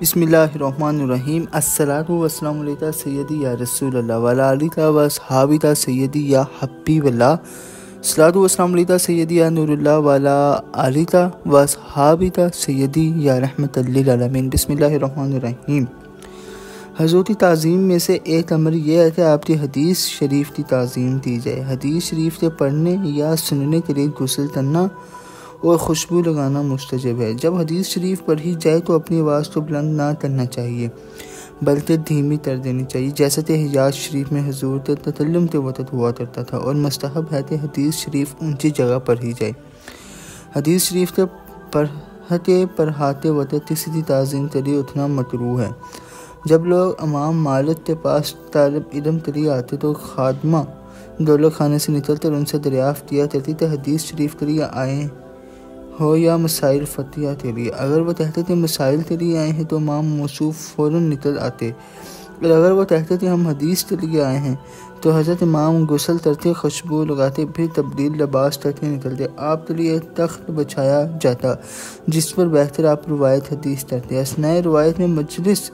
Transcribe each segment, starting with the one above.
بسم اللہ الرحمن الرحیم الصلاۃ والسلام علیکہ سیدی یا رسول اللہ وعلی آلہ و اصحابہ سیدی یا حبیب اللہ الصلاۃ والسلام علیکہ سیدی یا نور اللہ وعلی آلہ و اصحابہ سیدی یا رحمت للعالمین۔ بسم اللہ الرحمن الرحیم۔ حضور کی تعظیم میں سے ایک امر یہ ہے کہ آپ کی حدیث شریف کی تعظیم دی جائے۔ حدیث شریف کے پڑھنے یا سننے کے لیے غسل کرنا اور خوشبو لگانا مستحب ہے۔ جب حدیث شریف پڑھی جائے تو اپنی آواز کو بلند نہ کرنا چاہیے بلکہ دھیمی کر دینی چاہیے، جیسا کہ حجاز شریف میں حضور کے تکلم کے وقت ہوا کرتا تھا، اور مستحب ہے کہ حدیث شریف اونچی جگہ پڑھی جائے۔ حدیث شریف کے پڑھاتے وقت کسی کی تعظیم کے لیے اٹھنا مکروہ ہے۔ جب لوگ امام مالک کے پاس طالب علم کے لیے آتے تو خادمہ دولت خانے سے نکل کر ان سے دریافت کیا کرتی کہ حدیث شریف کے لیے آئے ہو یا مسائل فقہیہ کے لیے۔ اگر وہ کہتے تھے مسائل کے لیے آئے ہیں تو امام موصوف فوراً نکل آتے، اور اگر وہ کہتے تھے ہم حدیث کے لیے آئے ہیں تو حضرت امام غسل کرتے، خوشبو لگاتے، پھر تبدیل لباس کرتے نکلتے۔ آپ کے لیے ایک تخت بچھایا جاتا جس پر بیٹھ کر آپ روایت حدیث کرتے۔ اثناء روایت میں مجلس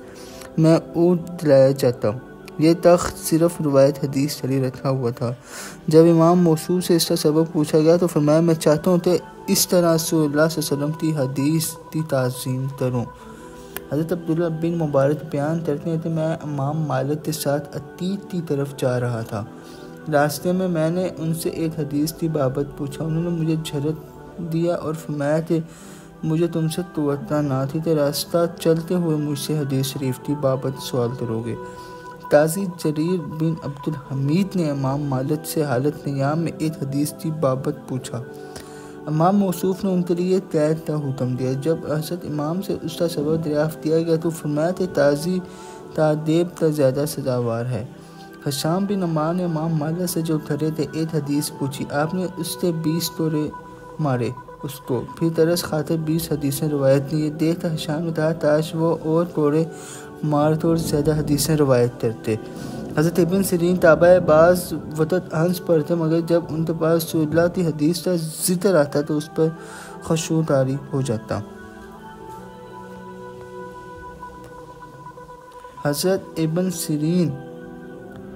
میں اونٹ دلایا جاتا۔ یہ تخت صرف روایت حدیث کے لیے رکھا ہوا تھا۔ جب امام موصوف سے اس کا سبب پوچھا گیا تو فرمایا میں چاہتا ہوں کہ اس طرح رسول اللہ صلی اللہ علیہ وسلم کی حدیث کی تعظیم کروں۔ حضرت عبداللہ بن مبارک بیان کرتے ہیں کہ میں امام مالک کے ساتھ عتیق کی طرف جا رہا تھا۔ راستے میں نے ان سے ایک حدیث کی بابت پوچھا۔ انہوں نے مجھے جھٹک دیا اور فرمایا کہ مجھے تم سے توقع نہ تھی کہ راستہ چلتے ہوئے مجھ سے حدیث شریف کی بابت سوال کرو گے۔ قاضی جریر بن عبدالحمید نے امام مالک سے حالت قیام میں ایک حدیث کی بابت پوچھا۔ امام موصوف نے ان کے لیے قید کا حکم دیا۔ جب حضرت امام سے اس کا سبب دریافت کیا گیا تو فرمایا کہ قاضی تعدیب کا زیادہ سزاوار ہے۔ حشام بن عمار نے امام مالک سے جو کھڑے تھے ایک حدیث پوچھی، آپ نے اس کے 20 کوڑے مارے اس کو، پھر ترس خاطر 20 حدیثیں روایت کی۔ یہ دیکھ کر حشام نے کہا کاش وہ اور کوڑے مارتے اور زیادہ حدیثیں روایت کرتے۔ حضرت ابن سیرین تابع بعض وقت ہنس پڑتے، مگر جب ان کے پاس رسول اللہ کی حدیث کا ذکر آتا تو اس پر خشوع طاری ہو جاتا۔ حضرت ابن سیرین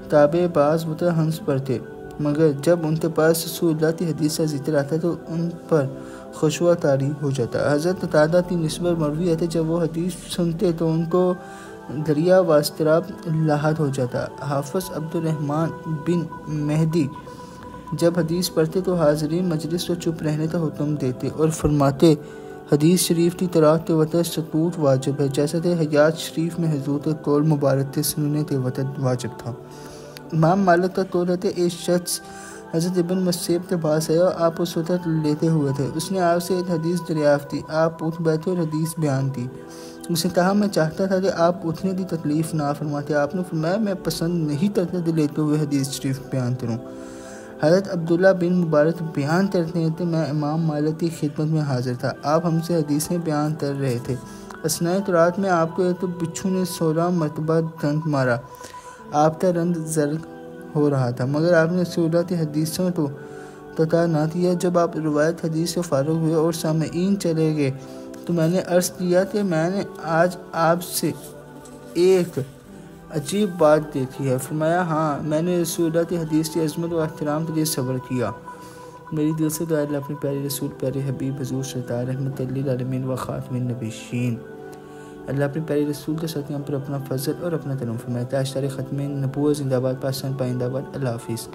تابع بعض وقت ہنس پڑتے، مگر جب ان کے پاس رسول اللہ کی حدیث کا ذکر آتا تو ان پر خشوع طاری ہو جاتا۔ حضرت قتادہ کی نسبت مروی ہے کہ جب وہ حدیث سنتے تو ان کو دریا و اضطراب لاحق ہو جاتا۔ حافظ عبد الرحمن بن مہدی جب حدیث پڑھتے تو حاضرین مجلس کو چپ رہنے کا حکم دیتے اور فرماتے حدیث شریف کی قرأت کے وقت سکوت واجب ہے، جیسا کہ حجاز شریف میں حضور کے قول مبارک کے سننے کے وقت واجب تھا۔ امام مالک کا قول ہے کہ ایک شخص حضرت ابن مسیب کے پاس آیا اور آپ اس وقت لیتے ہوئے تھے۔ اس نے آپ سے ایک حدیث دریافت کی، آپ اٹھ بیٹھے اور حدیث بیان کی۔ اس نے کہا میں چاہتا تھا کہ آپ اٹھنے کی تکلیف نہ فرماتے۔ آپ نے فرمایا میں پسند نہیں کرتا کہ لیتے ہوئے حدیث شریف بیان کروں۔ حضرت عبداللہ بن مبارک بیان کرتے ہیں کہ میں امام مالک کی خدمت میں حاضر تھا، آپ ہم سے حدیثیں بیان کر رہے تھے۔ اثناء قرأت میں آپ کو ایک بچھو نے 16 مرتبہ ڈنک مارا، آپ کا رنگ زرد ہو رہا تھا، مگر آپ نے رسول اللہ کی حدیثوں کو قطع نہ کیا۔ جب آپ روایت حدیث سے فارغ ہوئے اور سامعین چلے گئے تو میں نے عرض کیا کہ میں نے آج آپ سے ایک عجیب بات دیکھی ہے۔ فرمایا ہاں، میں نے رسول اللہ کی حدیث کی عظمت و احترام کے لیے صبر کیا۔ میری دل سے دعا اللہ اپنے پیارے رسول پیارے حبیب حضور سرکار رحمت للعالمین و خاتم النبیین، اللہ اپنے پیارے رسول کے ساتھ ہم پر اپنا فضل اور اپنا کرم فرمائے۔ تاجدار ختم نبوت زندہ باد، پاکستان پائندہ باد۔ اللہ حافظ۔